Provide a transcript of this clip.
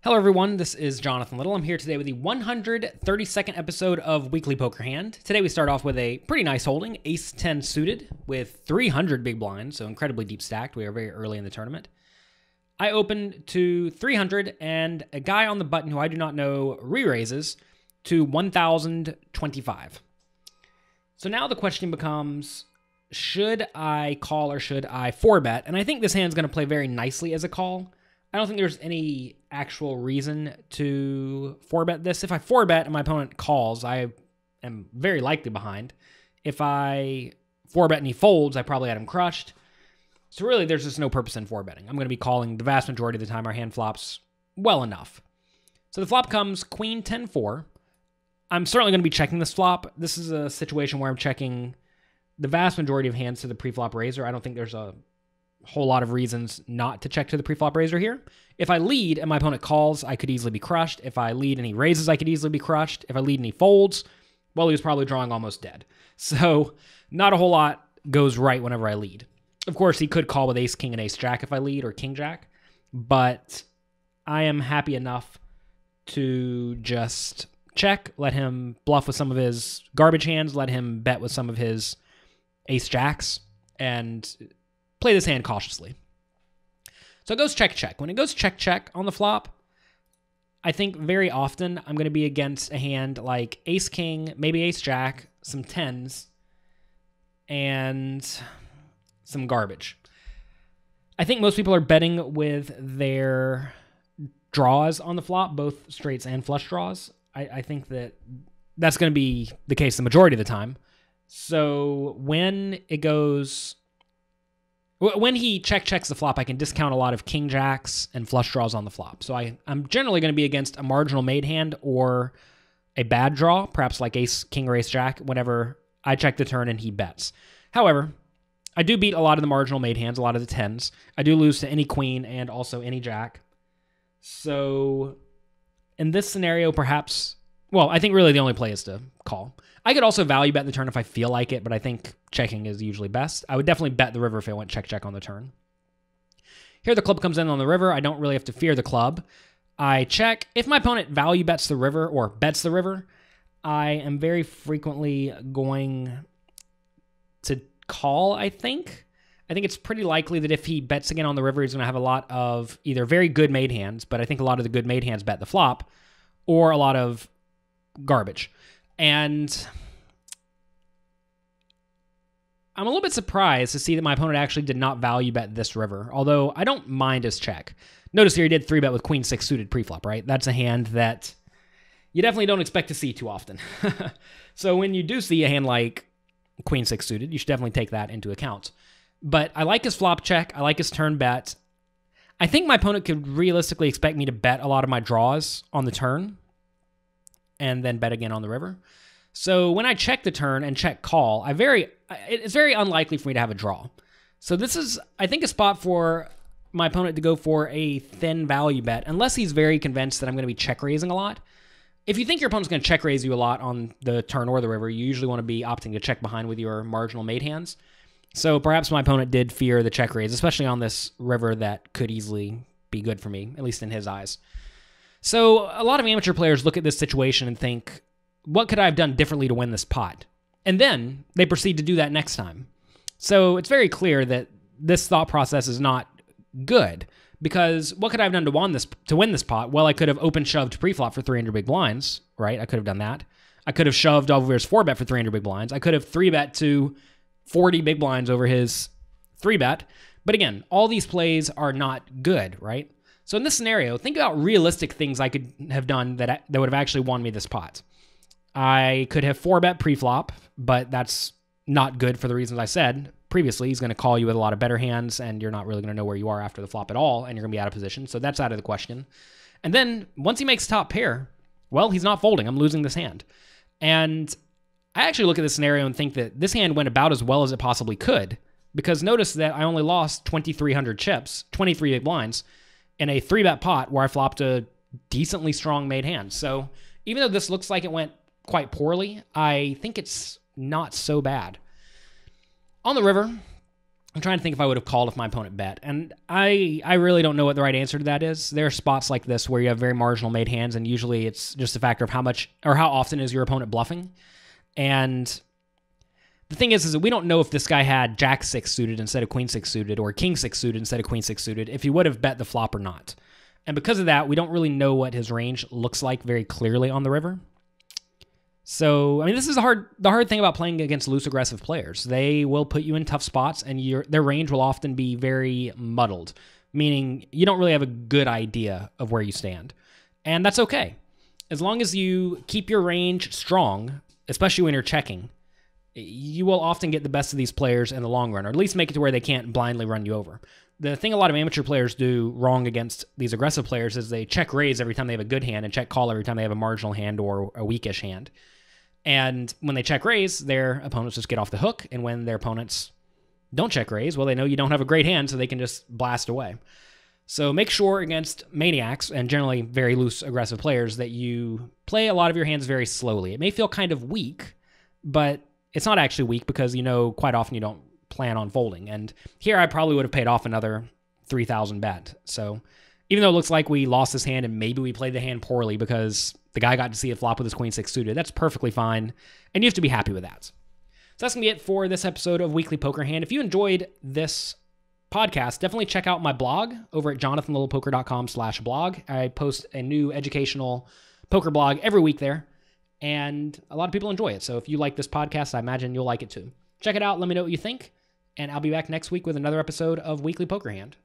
Hello everyone, this is Jonathan Little. I'm here today with the 132nd episode of Weekly Poker Hand. Today we start off with a pretty nice holding, Ace-10 suited with 300 big blinds, so incredibly deep stacked. We are very early in the tournament. I opened to 300 and a guy on the button who I do not know re-raises to 1,025. So now the question becomes, should I call or should I 4-bet? And I think this hand's going to play very nicely as a call. I don't think there's any actual reason to 4-bet this. If I 4-bet and my opponent calls, I am very likely behind. If I 4-bet and he folds, I probably had him crushed. So really, there's just no purpose in 4-betting. I'm going to be calling the vast majority of the time our hand flops well enough. So the flop comes Queen 10-4. I'm certainly going to be checking this flop. This is a situation where I'm checking the vast majority of hands to the pre-flop raiser. I don't think there's a whole lot of reasons not to check to the pre-flop raiser here. If I lead and my opponent calls, I could easily be crushed. If I lead and he raises, I could easily be crushed. If I lead and he folds, well, he was probably drawing almost dead. So not a whole lot goes right whenever I lead. Of course, he could call with ace, king, and ace, jack if I lead, or king, jack. But I am happy enough to just check, let him bluff with some of his garbage hands, let him bet with some of his ace, jacks, and play this hand cautiously. So it goes check, check. When it goes check, check on the flop, I think very often I'm going to be against a hand like ace, king, maybe ace, jack, some tens, and some garbage. I think most people are betting with their draws on the flop, both straights and flush draws. I think that that's going to be the case the majority of the time. So when it goes... When he checks the flop, I can discount a lot of king jacks and flush draws on the flop. So I'm generally going to be against a marginal made hand or a bad draw, perhaps like ace, king, or ace, jack, whenever I check the turn and he bets. However, I do beat a lot of the marginal made hands, a lot of the tens. I do lose to any queen and also any jack. So in this scenario, perhaps... Well, I think really the only play is to call. I could also value bet the turn if I feel like it, but I think checking is usually best. I would definitely bet the river if I went check, check on the turn. Here the club comes in on the river. I don't really have to fear the club. I check. If my opponent value bets the river or bets the river, I am very frequently going to call, I think. I think it's pretty likely that if he bets again on the river, he's going to have a lot of either very good made hands, but I think a lot of the good made hands bet the flop, or a lot of garbage. And I'm a little bit surprised to see that my opponent actually did not value bet this river, although I don't mind his check. Notice here he did 3-bet with queen 6 suited preflop, right? That's a hand that you definitely don't expect to see too often. So when you do see a hand like queen 6 suited, you should definitely take that into account. But I like his flop check. I like his turn bet. I think my opponent could realistically expect me to bet a lot of my draws on the turn and then bet again on the river. So when I check the turn and check call, it's very unlikely for me to have a draw. So this is, I think, a spot for my opponent to go for a thin value bet, unless he's very convinced that I'm going to be check raising a lot. If you think your opponent's going to check raise you a lot on the turn or the river, you usually want to be opting to check behind with your marginal made hands. So perhaps my opponent did fear the check raise, especially on this river that could easily be good for me, at least in his eyes. So a lot of amateur players look at this situation and think, what could I have done differently to win this pot? And then they proceed to do that next time. So it's very clear that this thought process is not good, because what could I have done to win this pot? Well, I could have open shoved preflop for 300 big blinds, right? I could have done that. I could have shoved over his 4-bet for 300 big blinds. I could have 3-bet to 40 big blinds over his 3-bet. But again, all these plays are not good, right? So in this scenario, think about realistic things I could have done that would have actually won me this pot. I could have 4-bet preflop, but that's not good for the reasons I said previously. He's going to call you with a lot of better hands, and you're not really going to know where you are after the flop at all, and you're going to be out of position, so that's out of the question. And then, once he makes top pair, well, he's not folding. I'm losing this hand. And I actually look at this scenario and think that this hand went about as well as it possibly could, because notice that I only lost 2,300 chips, 23 big blinds, in a 3-bet pot where I flopped a decently strong made hand. So even though this looks like it went quite poorly, I think it's not so bad. On the river, I'm trying to think if I would have called if my opponent bet. And I really don't know what the right answer to that is. There are spots like this where you have very marginal made hands, and usually it's just a factor of how much or how often is your opponent bluffing. And the thing is that we don't know if this guy had Jack 6 suited instead of Queen 6 suited or King 6 suited instead of Queen 6 suited, if he would have bet the flop or not. And because of that, we don't really know what his range looks like very clearly on the river. So, I mean, this is the hard thing about playing against loose aggressive players. They will put you in tough spots, and their range will often be very muddled, meaning you don't really have a good idea of where you stand. And that's okay. As long as you keep your range strong, especially when you're checking, you will often get the best of these players in the long run, or at least make it to where they can't blindly run you over. The thing a lot of amateur players do wrong against these aggressive players is they check raise every time they have a good hand and check call every time they have a marginal hand or a weakish hand. And when they check raise, their opponents just get off the hook. And when their opponents don't check raise, well, they know you don't have a great hand, so they can just blast away. So make sure against maniacs and generally very loose aggressive players that you play a lot of your hands very slowly. It may feel kind of weak, but it's not actually weak because quite often you don't plan on folding. And here I probably would have paid off another 3,000 bet. So even though it looks like we lost this hand and maybe we played the hand poorly because the guy got to see it flop with his Queen 6 suited, that's perfectly fine, and you have to be happy with that. So that's going to be it for this episode of Weekly Poker Hand. If you enjoyed this podcast, definitely check out my blog over at jonathanlittlepoker.com/blog. I post a new educational poker blog every week there, and a lot of people enjoy it. So if you like this podcast, I imagine you'll like it too. Check it out. Let me know what you think, and I'll be back next week with another episode of Weekly Poker Hand.